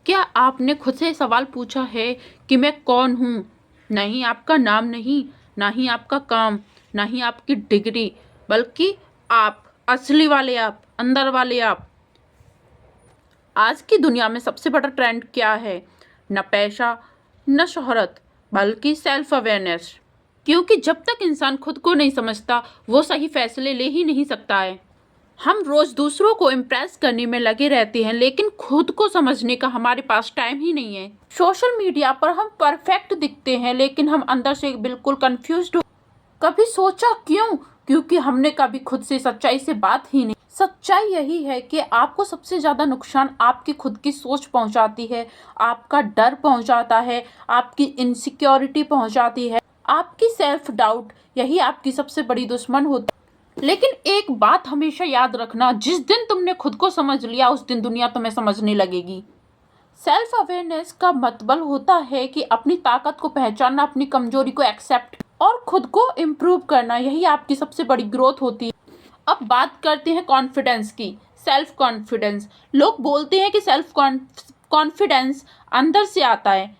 क्या आपने खुद से सवाल पूछा है कि मैं कौन हूँ? नहीं आपका नाम नहीं, ना ही आपका काम, ना ही आपकी डिग्री, बल्कि आप, असली वाले आप, अंदर वाले आप। आज की दुनिया में सबसे बड़ा ट्रेंड क्या है? न पैसा, न शोहरत, बल्कि सेल्फ अवेयरनेस। क्योंकि जब तक इंसान खुद को नहीं समझता, वो सही फैसले ले ही नहीं सकता है। हम रोज दूसरों को इम्प्रेस करने में लगे रहते हैं, लेकिन खुद को समझने का हमारे पास टाइम ही नहीं है। सोशल मीडिया पर हम परफेक्ट दिखते हैं, लेकिन हम अंदर से बिल्कुल कंफ्यूज्ड हो। कभी सोचा क्यों? क्योंकि हमने कभी खुद से सच्चाई से बात ही नहीं। सच्चाई यही है कि आपको सबसे ज्यादा नुकसान आपकी खुद की सोच पहुंचाती है, आपका डर पहुंचाता है, आपकी इनसिक्योरिटी पहुंचाती है, आपकी सेल्फ डाउट। यही आपकी सबसे बड़ी दुश्मन होती है। लेकिन एक बात हमेशा याद रखना, जिस दिन तुमने खुद को समझ लिया, उस दिन दुनिया तुम्हें समझने लगेगी। सेल्फ अवेयरनेस का मतलब होता है कि अपनी ताकत को पहचानना, अपनी कमजोरी को एक्सेप्ट और खुद को इम्प्रूव करना। यही आपकी सबसे बड़ी ग्रोथ होती है। अब बात करते हैं कॉन्फिडेंस की। सेल्फ कॉन्फिडेंस, लोग बोलते हैं कि सेल्फ कॉन्फिडेंस अंदर से आता है।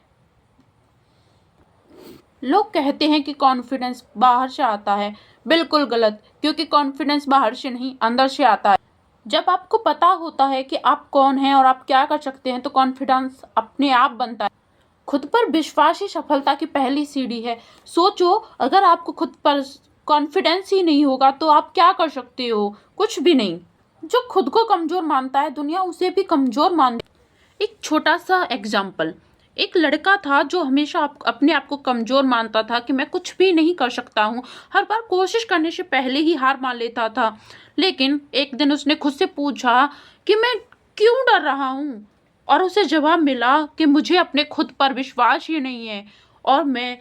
लोग कहते हैं कि कॉन्फिडेंस बाहर से आता है। बिल्कुल गलत, क्योंकि कॉन्फिडेंस बाहर से नहीं, अंदर से आता है। जब आपको पता होता है कि आप कौन हैं और आप क्या कर सकते हैं, तो कॉन्फिडेंस अपने आप बनता है। खुद पर विश्वास ही सफलता की पहली सीढ़ी है। सोचो, अगर आपको खुद पर कॉन्फिडेंस ही नहीं होगा तो आप क्या कर सकते हो? कुछ भी नहीं। जो खुद को कमजोर मानता है, दुनिया उसे भी कमजोर मान। एक छोटा सा एग्जाम्पल, एक लड़का था जो हमेशा अपने आप को कमज़ोर मानता था कि मैं कुछ भी नहीं कर सकता हूँ। हर बार कोशिश करने से पहले ही हार मान लेता था। लेकिन एक दिन उसने खुद से पूछा कि मैं क्यों डर रहा हूँ, और उसे जवाब मिला कि मुझे अपने खुद पर विश्वास ही नहीं है और मैं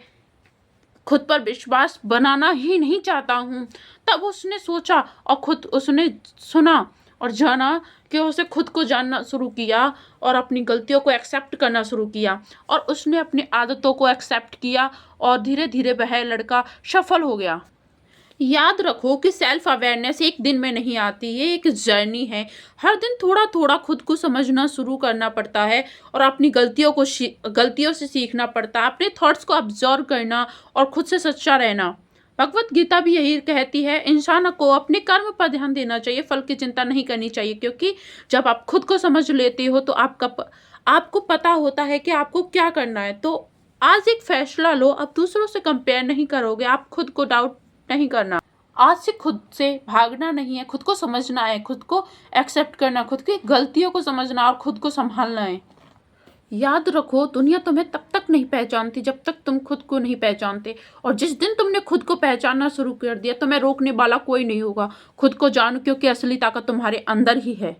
खुद पर विश्वास बनाना ही नहीं चाहता हूँ। तब उसने सोचा और खुद उसने सुना और जाना कि उसे खुद को जानना शुरू किया और अपनी गलतियों को एक्सेप्ट करना शुरू किया, और उसने अपनी आदतों को एक्सेप्ट किया और धीरे धीरे वह लड़का सफल हो गया। याद रखो कि सेल्फ अवेयरनेस एक दिन में नहीं आती, ये एक जर्नी है। हर दिन थोड़ा थोड़ा खुद को समझना शुरू करना पड़ता है और अपनी गलतियों से सीखना पड़ता है, अपने थॉट्स को ऑब्जर्व करना और खुद से सच्चा रहना। भगवत गीता भी यही कहती है, इंसान को अपने कर्म पर ध्यान देना चाहिए, फल की चिंता नहीं करनी चाहिए। क्योंकि जब आप खुद को समझ लेते हो तो आपको पता होता है कि आपको क्या करना है। तो आज एक फैसला लो, अब दूसरों से कंपेयर नहीं करोगे, आप खुद को डाउट नहीं करना। आज से खुद से भागना नहीं है, खुद को समझना है, खुद को एक्सेप्ट करना, खुद की गलतियों को समझना और खुद को संभालना है। याद रखो, दुनिया तुम्हें तब तक नहीं पहचानती जब तक तुम खुद को नहीं पहचानते, और जिस दिन तुमने खुद को पहचानना शुरू कर दिया, तुम्हें रोकने वाला कोई नहीं होगा। खुद को जानो, क्योंकि असली ताकत तुम्हारे अंदर ही है।